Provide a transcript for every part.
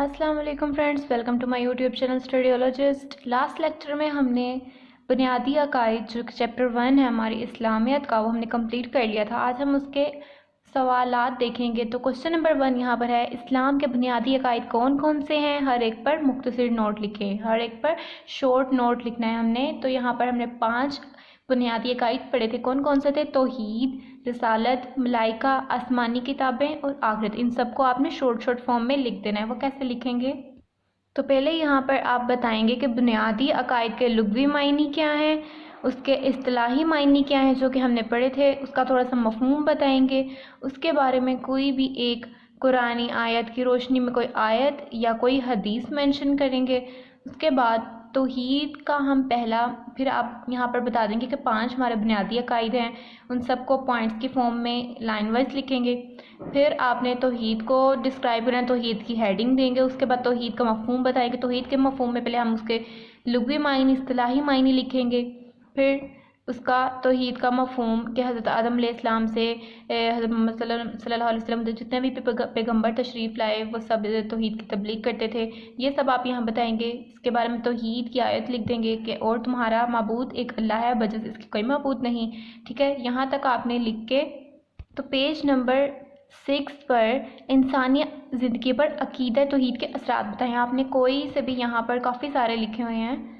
अस्सलाम वालेकुम friends, welcome to my YouTube channel Studiologist. Last lecture में हमने बुनियादी अकायद जो चैप्टर 1 है हमारी इस्लामियत का, वो हमने कंप्लीट कर लिया था। आज हम उसके सवालात देखेंगे। तो क्वेश्चन नंबर 1 यहाँ पर है, इस्लाम के बुनियादी अकायद कौन कौन से हैं? हर एक पर मुख्तसर नोट लिखें, हर एक पर शॉर्ट नोट लिखना है हमने। तो यहाँ पर हमने 5 बुनियादी अकायद पढ़े थे। कौन कौन से थे? तौहीद, रिसालत, मलाइका, आसमानी किताबें और आखिरत। इन सबको आपने शॉर्ट शॉर्ट फॉर्म में लिख देना है। वो कैसे लिखेंगे? तो पहले यहाँ पर आप बताएंगे कि बुनियादी अकायद के लुग़वी मायनी क्या हैं, उसके इस्तिलाही मायनी क्या हैं जो कि हमने पढ़े थे, उसका थोड़ा सा मफ़हूम बताएंगे। उसके बारे में कोई भी एक कुरानी आयत की रोशनी में कोई आयत या कोई हदीस मेंशन करेंगे। उसके बाद तौहीद का हम पहला, फिर आप यहाँ पर बता देंगे कि 5 हमारे बुनियादी अकायद हैं, उन सबको पॉइंट्स की फॉर्म में लाइन वाइज लिखेंगे। फिर आपने तौहीद को डिस्क्राइब करना है, तौहीद की हेडिंग देंगे। उसके बाद तौहीद का मफ़हूम बताएंगे। तौहीद के मफ़हूम में पहले हम उसके लुग़वी मायनी, इस्तिलाही मायनी लिखेंगे। फिर उसका तौहीद का मफ़हूम कि हज़रत आदम अलैहिस्सलाम से हज़रत मोहम्मद सल्लल्लाहु अलैहि वसल्लम जितने भी पैगंबर तशरीफ़ लाए वो सब तौहीद की तबलीग करते थे। ये सब आप यहाँ बताएंगे। इसके बारे में तौहीद की आयत लिख देंगे कि और तुम्हारा माबूद एक अल्लाह है, बजाय इसकी कोई माबूद नहीं। ठीक है, यहाँ तक आपने लिख के, तो पेज नंबर 6 पर इंसानी ज़िंदगी पर अकीदा तौहीद के असरात बताएं। आपने कोई से भी, यहाँ पर काफ़ी सारे लिखे हुए हैं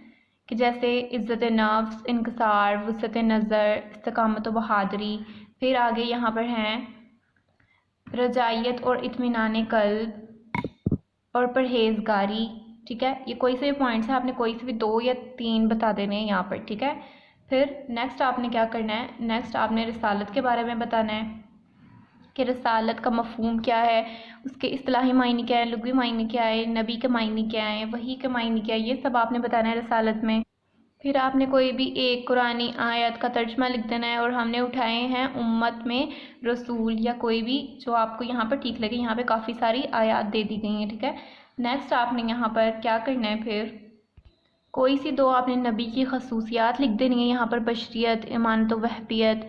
कि जैसे इज़्ज़त नफ्स, इनकसार, वुसअत नज़र, इस्तिकामत व बहादुरी। फिर आगे यहाँ पर हैं रजायत और इत्मीनान क़ल्ब और परहेज़गारी। ठीक है, ये कोई से भी पॉइंट्स हैं, आपने कोई से भी 2 या 3 बता देने हैं यहाँ पर। ठीक है, फिर नेक्स्ट आपने क्या करना है, नेक्स्ट आपने रिसालत के बारे में बताना है कि रिसालत का मफ़हूम क्या है, उसके इस्तिलाही मायने क्या है, लुग़वी मायने क्या है, नबी के मायने क्या है, वही के मायने क्या है, ये सब आपने बताना है रिसालत में। फिर आपने कोई भी एक कुरानी आयत का तर्जमा लिख देना है, और हमने उठाए हैं उम्मत में रसूल या कोई भी जो आपको यहाँ पर ठीक लगे। यहाँ पे काफ़ी सारी आयत दे दी गई हैं। ठीक है, नेक्स्ट आपने यहाँ पर क्या करना है, फिर कोई सी 2 आपने नबी की खसूसियात लिख देनी है। यहाँ पर बशरियत, इमानत व वहबियत,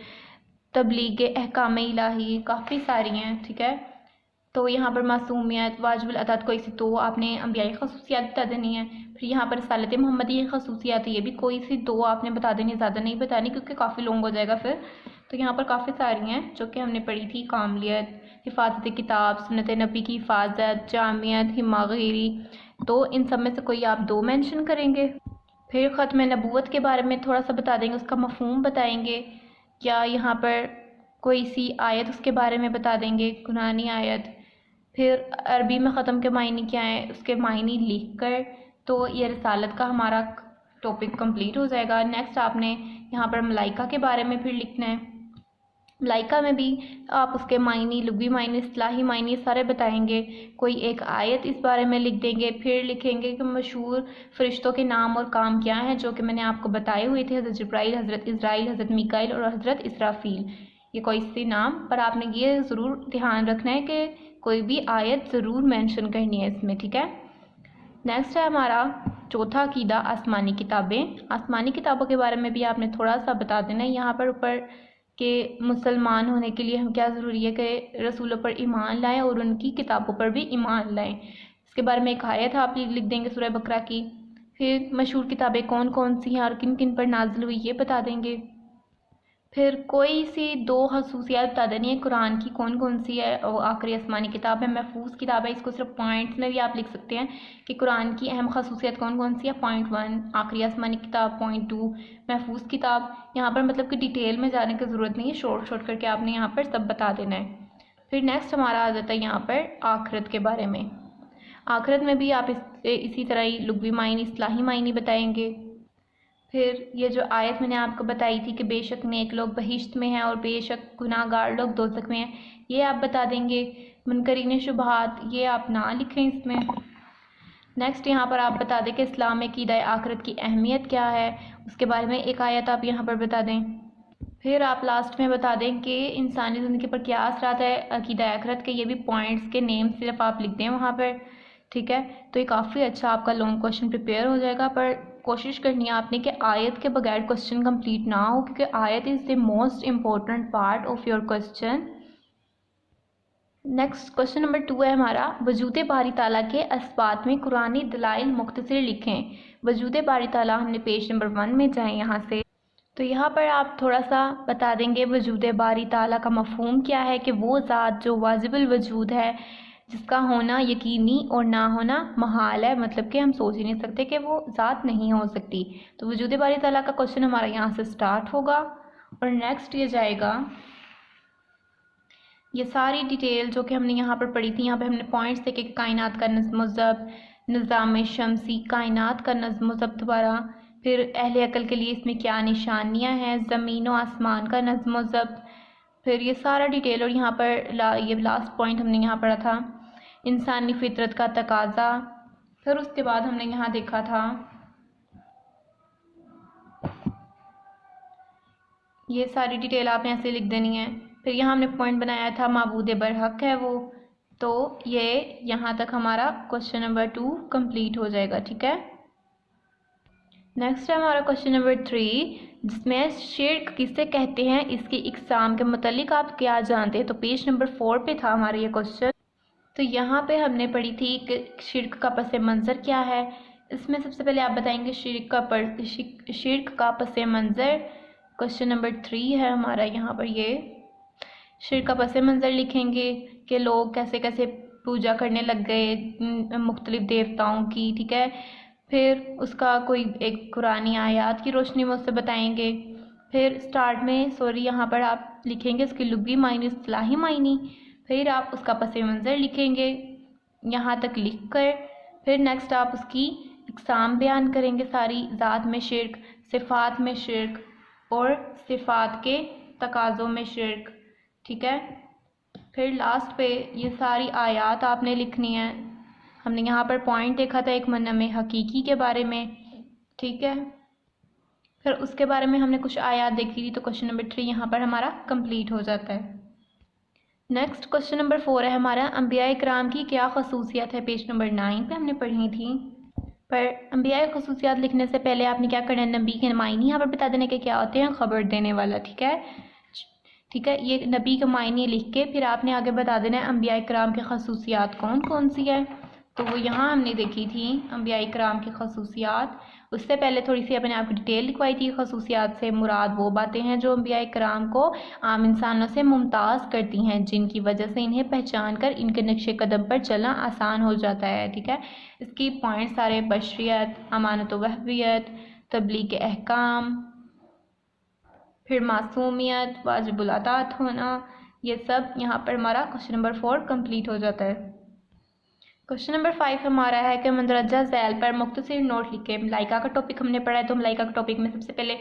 तबलीग अहकाम इलाही, काफ़ी सारी हैं। ठीक है, तो यहाँ पर मासूमियत, वाजिबुल अतात, कोई सी 2 आपने अंबियाई खसूसियात बता देनी है। फिर यहाँ पर रिसालत मोहम्मदी की खसूसियात है, ये भी कोई सी 2 आपने बता देनी, ज़्यादा नहीं बतानी क्योंकि काफ़ी लॉन्ग हो जाएगा फिर। तो यहाँ पर काफ़ी सारी हैं जो कि हमने पढ़ी थी, कामलियत, हिफाजत किताब, सुन्नत नबी की हिफाजत, जामियत, हिमागीरी। तो इन सब में से कोई आप 2 मेंशन करेंगे। फिर ख़त्म नबूवत के बारे में थोड़ा सा बता देंगे, उसका मफ़हूम बताएंगे। क्या यहाँ पर कोई सी आयत उसके बारे में बता देंगे, कुरानी आयत। फिर अरबी में ख़त्म के मायने क्या हैं, उसके मायने लिख कर, तो ये रिसालत का हमारा टॉपिक कंप्लीट हो जाएगा। नेक्स्ट आपने यहाँ पर मलाइका के बारे में फिर लिखना है। मलाइका में भी आप उसके मायने, लुग़वी मायने, इस्तिलाही मायने सारे बताएंगे। कोई एक आयत इस बारे में लिख देंगे। फिर लिखेंगे कि मशहूर फ़रिश्तों के नाम और काम क्या हैं जो कि मैंने आपको बताए हुए थे, हज़रत जिब्राइल, हज़रत इज़राइल, हज़रत मीकाइल और हज़रत इसराफील। ये कोई से नाम पर आपने ये ज़रूर ध्यान रखना है कि कोई भी आयत ज़रूर मेंशन करनी है इसमें। ठीक है, नेक्स्ट है हमारा चौथा अकीदा, आसमानी किताबें। आसमानी किताबों के बारे में भी आपने थोड़ा सा बता देना है यहाँ पर ऊपर कि मुसलमान होने के लिए हम क्या ज़रूरी है कि रसूलों पर ईमान लाएं और उनकी किताबों पर भी ईमान लाएं। इसके बारे में एक आयत आप लिख देंगे सूरह बकरा की। फिर मशहूर किताबें कौन कौन सी हैं और किन किन पर नाजिल हुई, ये बता देंगे। फिर कोई सी 2 खसूसियात बता देनी है कुरान की, कौन कौन सी है। और आखिरी आसमानी किताब है, महफूज किताब है। इसको सिर्फ पॉइंट्स में भी आप लिख सकते हैं कि कुरान की अहम खसूसियात कौन कौन सी है। पॉइंट 1 आखिरी आसमानी किताब, पॉइंट 2 महफूज किताब। यहाँ पर मतलब कि डिटेल में जाने की ज़रूरत नहीं है, शॉर्ट शॉर्ट करके आपने यहाँ पर सब बता देना है। फिर नेक्स्ट हमारा आ जाता है यहाँ पर आखिरत के बारे में। आखिरत में भी आप इसी तरह ही लुग़वी मायने, इस्तिलाही मायने बताएंगे। फिर ये जो आयत मैंने आपको बताई थी कि बेशक नेक लोग बहिश्त में हैं और बेशक गुनाहगार लोग दोज़ख में हैं, ये आप बता देंगे। मुनकरीन शुबहात, ये आप ना लिखें इसमें। नेक्स्ट यहाँ पर आप बता दें कि इस्लाम में अक़ीदा आखिरत की अहमियत क्या है, उसके बारे में एक आयत आप यहाँ पर बता दें। फिर आप लास्ट में बता दें कि इंसानी ज़िंदगी पर क्या असरात है अक़ीदा आखिरत के। ये भी पॉइंट्स के नेम सिर्फ आप लिख दें वहाँ पर। ठीक है, तो ये काफ़ी अच्छा आपका लॉन्ग क्वेश्चन प्रिपेयर हो जाएगा। पर कोशिश करनी है आपने कि आयत के बगैर क्वेश्चन कंप्लीट ना हो, क्योंकि आयत is the most important part of your question. Next question number 2 है हमारा, वजूद बारी ताला के असबात में कुरानी दलाइल मुख्तसर लिखें। वजूद बारी ताला हमने पेज नंबर 1 में जाए यहाँ से, तो यहाँ पर आप थोड़ा सा बता देंगे वजूद बारी ताला का मफ़हूम क्या है, कि वो ज़ात जो वाजिबुल वजूद है, जिसका होना यकीनी और ना होना महाल है, मतलब कि हम सोच ही नहीं सकते कि वो ज़ात नहीं हो सकती। तो वजूद बारी ताला का क्वेश्चन हमारा यहाँ से स्टार्ट होगा। और नेक्स्ट ये जाएगा, ये सारी डिटेल जो कि हमने यहाँ पर पढ़ी थी, यहाँ पे हमने पॉइंट्स देखे, कायनात का नज़्म ज़ब्त, निज़ाम शमसी, कायनात का नज़्म ज़ब्त दोबारा, फिर अहले अकल के लिए इसमें क्या निशानियाँ हैं, ज़मीन व आसमान का नज़्म ज़ब्त, फिर ये सारा डिटेल। और यहाँ पर ये लास्ट पॉइंट हमने यहाँ पढ़ा था, इंसानी फितरत का तकाज़ा। फिर उसके बाद हमने यहाँ देखा था ये सारी डिटेल आपने ऐसे लिख देनी है। फिर यहाँ हमने पॉइंट बनाया था माबूद बरहक है वो, तो ये यहाँ तक हमारा क्वेश्चन नंबर 2 कंप्लीट हो जाएगा। ठीक है, नेक्स्ट है हमारा क्वेश्चन नंबर 3, जिसमें शिर्क किसे कहते हैं, इसकी इकसाम के मुतालिक आप क्या जानते हैं। तो पेज नंबर 4 पे था हमारा ये क्वेश्चन। तो यहाँ पे हमने पढ़ी थी कि शिर्क का पस मंज़र क्या है। इसमें सबसे पहले आप बताएंगे शिर्क का पस मंज़र। क्वेश्चन नंबर 3 है हमारा, यहाँ पर ये शिर्क का पस मंज़र लिखेंगे कि लोग कैसे कैसे पूजा करने लग गए मुख्तलिफ देवताओं की। ठीक है, फिर उसका कोई एक कुरानी आयात की रोशनी में उससे बताएंगे। फिर स्टार्ट में यहाँ पर आप लिखेंगे इसकी लुग़वी मायनी, इस्तिलाही मायनी, फिर आप उसका पस मंज़र लिखेंगे यहाँ तक लिख कर। फिर नेक्स्ट आप उसकी इकसाम बयान करेंगे सारी, ज़ात में शिर्क, सिफ़ात में शिर्क और सिफ़ात के तकाज़ों में शिर्क। ठीक है, फिर लास्ट पे ये सारी आयात आपने लिखनी है। हमने यहाँ पर पॉइंट देखा था एक मनम हकीकी के बारे में। ठीक है, फिर उसके बारे में हमने कुछ आयात देखी थी। तो क्वेश्चन नंबर 3 यहाँ पर हमारा कंप्लीट हो जाता है। नेक्स्ट क्वेश्चन नंबर 4 है हमारा, अंबिया इकराम की क्या खसूसियात है। पेज नंबर 9 पे हमने पढ़ी थी। पर अंबिया खसूसियात लिखने से पहले आपने क्या करना है, नबी के मायने यहाँ पर बता देने के क्या होते हैं, ख़बर देने वाला। ठीक है, ठीक है, ये नबी के मायने लिख के फिर आपने आगे बता देना है अंबिया इकराम की खसूसियात कौन कौन सी है। तो वो यहाँ हमने देखी थी अंबिया इकराम की खसूसियात। उससे पहले थोड़ी सी अपने आपकी डिटेल लिखवाई थी। खसूसियात से मुराद वो बातें हैं जो अंबिया इकराम को आम इंसानों से मुमताज़ करती हैं, जिनकी वजह से इन्हें पहचान कर इनके नक्शे कदम पर चलना आसान हो जाता है। ठीक है, इसकी पॉइंट सारे बशरियत, अमानत व वहबियत, तबलीग अहकाम, फिर मासूमियत, वाजिबुल अतात होना, ये सब यहाँ पर हमारा क्वेश्चन नंबर 4 कंप्लीट हो जाता है। क्वेश्चन नंबर 5 हमारा है कि मंदरजा झैल पर मुख्तसर नोट लिखे। मलाइका का टॉपिक हमने पढ़ा है, तो मलाइका के टॉपिक में सबसे पहले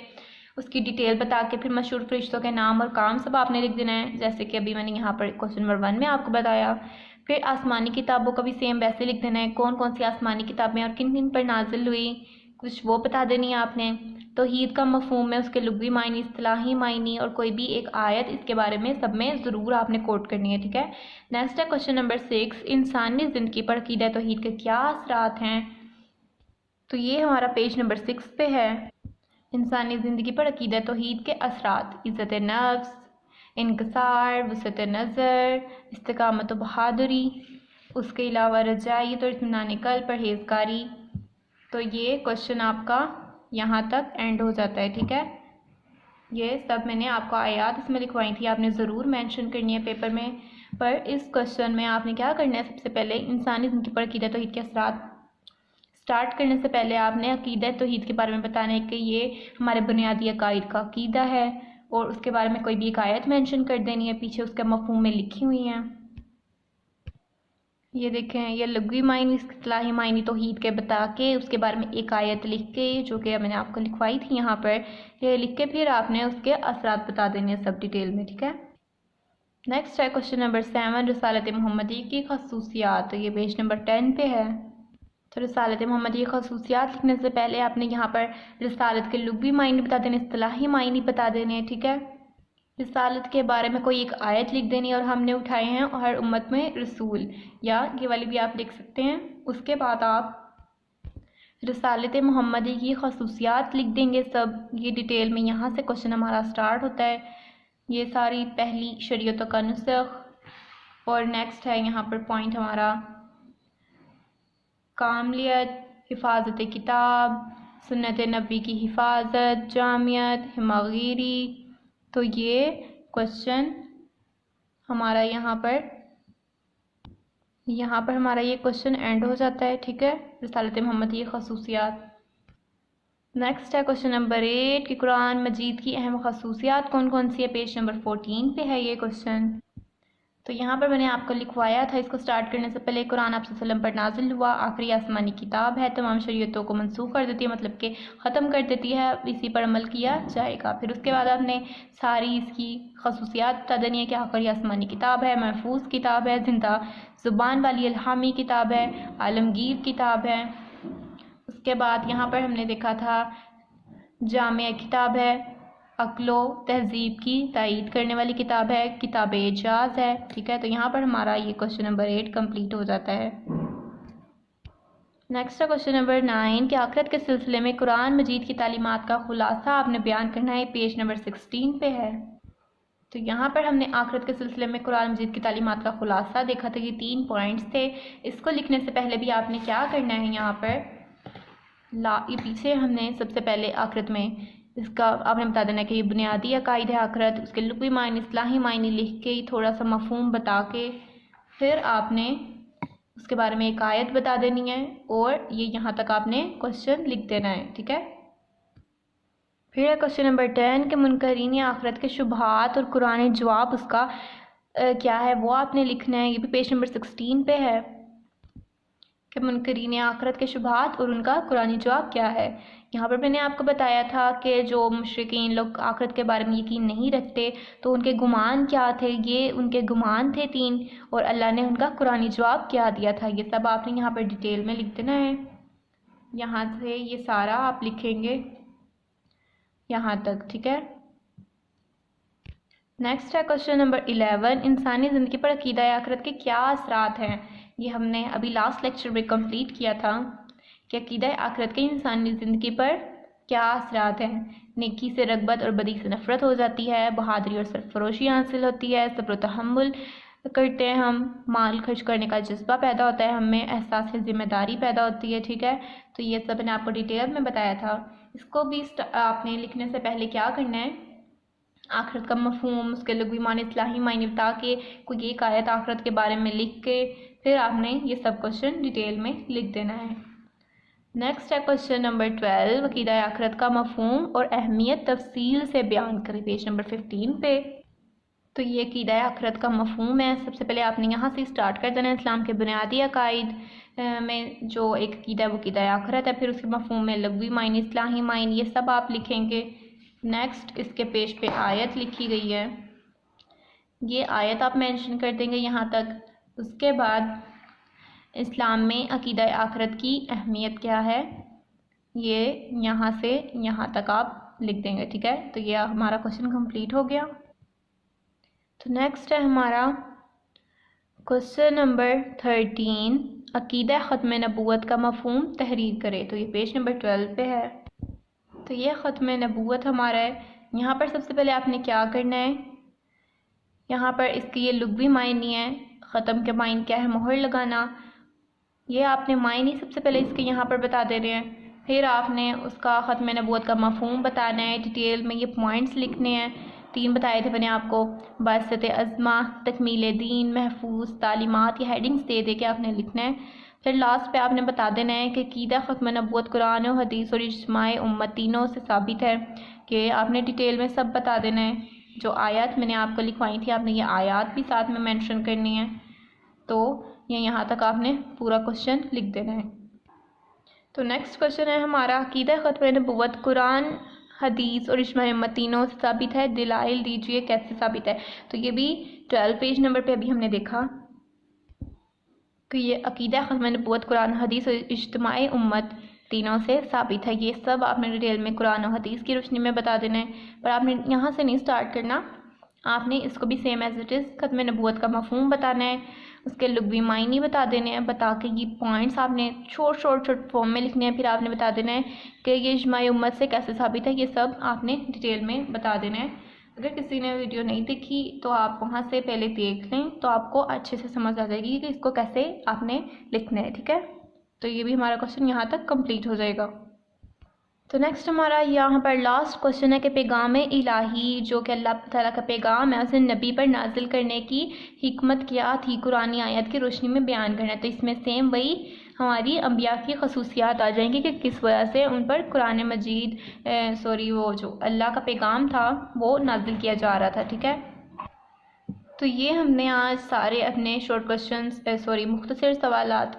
उसकी डिटेल बता के फिर मशहूर फरिश्तों के नाम और काम सब आपने लिख देना है, जैसे कि अभी मैंने यहाँ पर क्वेश्चन नंबर 1 में आपको बताया। फिर आसमानी किताबों का भी सेम वैसे लिख देना है, कौन कौन सी आसमानी किताबें और किन किन पर नाजिल हुई, कुछ वो बता देनी है आपने। तौहीद का मफहूम है, उसके लुग़वी मायनी, इस्तिलाही मायनी और कोई भी एक आयत इसके बारे में सब में ज़रूर आपने कोट करनी है। ठीक है, नेक्स्ट है क्वेश्चन नंबर 6, इंसानी ज़िंदगी पर अक़ीदा तौहीद के क्या असरात हैं। तो ये हमारा पेज नंबर 6 पे है, इंसानी ज़िंदगी पर अक़ीदा तौहीद के असरात, इज़्ज़त नफ्स, इनकसार, वसअत नज़र, इस्तिकामत व बहादुरी, उसके अलावा रजाइत और इत्मीनान क़ल्ब, परहेज़गारी। तो ये क्वेश्चन आपका यहाँ तक एंड हो जाता है। ठीक है, ये सब मैंने आपको आयात इसमें लिखवाई थी, आपने ज़रूर मेंशन करनी है पेपर में। पर इस क्वेश्चन में आपने क्या करना है, सबसे पहले इंसानी ज़िंदगी पर अक़ीदा तौहीद के असरात स्टार्ट करने से पहले आपने अक़ीदा तौहीद के बारे में बताना है कि ये हमारे बुनियादी अक़ाइद का अक़ीदा है, और उसके बारे में कोई भी एक आयत मेंशन कर देनी है, पीछे उसके मफ़हूम में लिखी हुई हैं। ये देखें, ये लुग़वी मायनी, इस्तिलाही मायनी तौहीद के बता के उसके बारे में एक आयत लिख के, जो कि मैंने आपको लिखवाई थी यहाँ पर, ये लिख के फिर आपने उसके असरात बता देने सब डिटेल में। ठीक है, नेक्स्ट है क्वेश्चन नंबर 7, रिसालत मुहम्मदी की खसूसियात। तो ये पेज नंबर 10 पे है। तो रिसालत मुहम्मदी की खसूसियात लिखने से पहले आपने यहाँ पर रिसालत के लुग़वी मायने बता देने, इस्तिलाही मायने बता देने हैं। ठीक है, रिसालत के बारे में कोई एक आयत लिख देनी, और हमने उठाए हैं हर उम्मत में रसूल, या ये वाली भी आप लिख सकते हैं। उसके बाद आप रिसालत मुहम्मदी की खसूसियात लिख देंगे सब, ये डिटेल में। यहाँ से क्वेश्चन हमारा स्टार्ट होता है। ये सारी पहली शरीयतों का नुस्ख, और नेक्स्ट है यहाँ पर पॉइंट हमारा कामलियत, हिफाजत किताब, सुन्नत नबी की हिफाजत, जामियत, हिमागिरी। तो ये क्वेश्चन हमारा यहाँ पर हमारा ये क्वेश्चन एंड हो जाता है। ठीक है, रिसालत मोहम्मद ये खसूसियात। नेक्स्ट है क्वेश्चन नंबर 8 कि कुरान मजीद की अहम खसूसियात कौन कौन सी है। पेज नंबर 14 पे है ये क्वेश्चन। तो यहाँ पर मैंने आपको लिखवाया था, इसको स्टार्ट करने से पहले कुरान आप वसल्लम पर नाजिल हुआ, आखिरी आसमानी किताब है, तमाम शरीयतों को मनसूख कर देती है, मतलब कि ख़त्म कर देती है, इसी पर अमल किया जाएगा। फिर उसके बाद आपने सारी इसकी खसूसियात बता देनी है कि आखिरी आसमानी किताब है, महफूज किताब है, जिंदा ज़ुबान वाली इल्हामी किताब है, आलमगीर किताब है। उसके बाद यहाँ पर हमने देखा था जामिया किताब है, अक्लो तहजीब की तायीद करने वाली किताब है, किताब एजाज है। ठीक है, तो यहाँ पर हमारा ये क्वेश्चन नंबर 8 कंप्लीट हो जाता है। नेक्स्ट है क्वेश्चन नंबर 9 कि आखिरत के सिलसिले में कुरान मजीद की तालीमात का खुलासा आपने बयान करना है। पेज नंबर 16 पे है। तो यहाँ पर हमने आखिरत के सिलसिले में कुरान मजीद की तालीमात का खुलासा देखा था कि 3 पॉइंट्स थे। इसको लिखने से पहले भी आपने क्या करना है, यहाँ पर ये पीछे हमने सबसे पहले आखिरत में इसका आपने बता देना कि ये बुनियादी अकायद है आखिरत, उसके लुग़वी मायने, इस्लाही मायने लिख के थोड़ा सा मफहूम बता के फिर आपने उसके बारे में एक आयत बता देनी है और ये यहाँ तक आपने क्वेश्चन लिख देना है। ठीक है, फिर है क्वेश्चन नंबर 10 के मुनकरीन आखिरत के शुबहात और कुरान जवाब उसका क्या है वो आपने लिखना है। ये भी पेज नंबर 16 पे है कि मुनकरीन आखिरत के शुबहात और उनका कुरानी जवाब क्या है। यहाँ पर मैंने आपको बताया था कि जो मुशरिकीन लोग आखिरत के बारे में यकीन नहीं रखते तो उनके गुमान क्या थे। ये उनके गुमान थे 3 और अल्लाह ने उनका कुरानी जवाब क्या दिया था। ये सब आपने यहाँ पर डिटेल में लिख देना है। यहाँ से ये सारा आप लिखेंगे यहाँ तक। ठीक है, नेक्स्ट है क्वेश्चन नंबर 11 इंसानी ज़िंदगी पर अकीदा आखिरत के क्या असरात हैं। ये हमने अभी लास्ट लेक्चर में कंप्लीट किया था कि अकीदा आखिरत के इंसानी ज़िंदगी पर क्या असरात हैं। नेकी से रगबत और बदी से नफ़रत हो जाती है, बहादुरी और सरफरोशी हासिल होती है, सब्र तहम्मुल करते हैं हम, माल खर्च करने का जज्बा पैदा होता है, हमें एहसास ज़िम्मेदारी पैदा होती है। ठीक है, तो ये सब मैंने आपको डिटेल में बताया था। इसको भी आपने लिखने से पहले क्या करना है, आखिरत का मफहूम, उसके लुग़वी माने, इस्लाही मायने बता के कोई एक आयत आखिरत के बारे में लिख के फिर आपने ये सब क्वेश्चन डिटेल में लिख देना है। नेक्स्ट है क्वेश्चन नंबर 12 अकीदा आखिरत का मफहूम और अहमियत तफसील से बयान करें। पेज नंबर 15 पे। तो ये अकीदा आखिरत का मफहूम है। सबसे पहले आपने यहाँ से स्टार्ट कर देना है। इस्लाम के बुनियादी अकायद में जो एक अकीदा है वो अकीदा आखिरत है। फिर उसके मफहूम में लुग़वी मायने, इस्लाही मायने, ये सब आप लिखेंगे। नेक्स्ट इसके पेज पे आयत लिखी गई है, ये आयत आप मेंशन कर देंगे यहाँ तक। उसके बाद इस्लाम में अकीदा आखिरत की अहमियत क्या है, ये यहाँ से यहाँ तक आप लिख देंगे। ठीक है, तो ये हमारा क्वेश्चन कंप्लीट हो गया। तो नेक्स्ट है हमारा क्वेश्चन नंबर 13 अकीदा ख़त्म नबूवत का मफहूम तहरीर करें। तो ये पेज नंबर 12 पे है। तो ये ख़त्म नबूवत हमारा है। यहाँ पर सबसे पहले आपने क्या करना है, यहाँ पर इसके ये लुग़वी मायने है, ख़त्म के मायने क्या है, मोहर लगाना, ये आपने मायने सबसे पहले इसके यहाँ पर बता दे रहे हैं। फिर आपने उसका ख़त्म नबूवत का मफहूम बताना है, डिटेल में ये पॉइंट्स लिखने हैं। 3 बताए थे मैंने आपको, बासत अज़मा, तकमील दीन, महफूज तालीमात, ये हेडिंग्स दे दे के आपने लिखना है। फिर लास्ट पे आपने बता देना है कि अकीदा ख़त्म नबूवत कुरान और हदीस और इज्माए उम्मत तीनों से साबित है, कि आपने डिटेल में सब बता देना है। जो आयत मैंने आपको लिखवाई थी आपने ये आयत भी साथ में मेंशन करनी है। तो ये यहाँ तक आपने पूरा क्वेश्चन लिख देना है। तो नेक्स्ट क्वेश्चन है हमारा अकीदा ख़त्म नबूवत कुरान, हदीस और इज्माए उम्मत तीनों से साबित है, दलाइल दीजिए कैसे साबित है। तो ये भी 12 पेज नंबर पे अभी हमने देखा कि ये अकीदा ख़त्म नबूवत कुरान, हदीस और इज्माए उम्मत तीनों से साबित है। ये सब आपने डिटेल में कुरान और हदीस की रोशनी में बता देना है। पर आपने यहाँ से नहीं स्टार्ट करना, आपने इसको भी सेम एज इट इज़ ख़त्म नबूवत का मफहूम बताना है, उसके लुग़वी मायने बता देने हैं। बता के ये पॉइंट्स आपने शॉर्ट फॉर्म में लिखने हैं। फिर आपने बता देना है कि ये इज्माए उम्मत से कैसे साबित है, ये सब आपने डिटेल में बता देना है। अगर किसी ने वीडियो नहीं देखी तो आप वहाँ से पहले देख लें, तो आपको अच्छे से समझ आ जाएगी कि इसको कैसे आपने लिखना है। ठीक है, तो ये भी हमारा क्वेश्चन यहाँ तक कंप्लीट हो जाएगा। तो नेक्स्ट हमारा यहाँ पर लास्ट क्वेश्चन है कि पैगाम इलाही जो कि अल्लाह ताला का पैगाम है उसे नबी पर नाजिल करने की हिकमत क्या थी, कुरानी आयत की रोशनी में बयान करना है। तो इसमें सेम वही हमारी अंबिया की खसूसियात आ जाएंगी कि किस वजह से उन पर कुरान मजीद वो जो अल्लाह का पैगाम था वो नाजिल किया जा रहा था। ठीक है, तो ये हमने आज सारे अपने शॉर्ट क्वेश्चंस मुख्तसर सवालात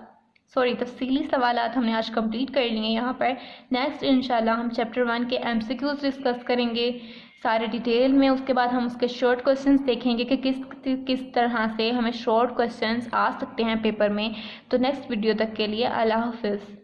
तफसीली सवालात हमने आज कंप्लीट कर लिए यहाँ पर। नेक्स्ट इंशाल्लाह हम चैप्टर 1 के MCQs डिस्कस करेंगे सारे डिटेल में। उसके बाद हम उसके शॉर्ट क्वेश्चंस देखेंगे कि किस तरह से हमें शॉर्ट क्वेश्चंस आ सकते हैं पेपर में। तो नेक्स्ट वीडियो तक के लिए अल्लाह हाफिज़।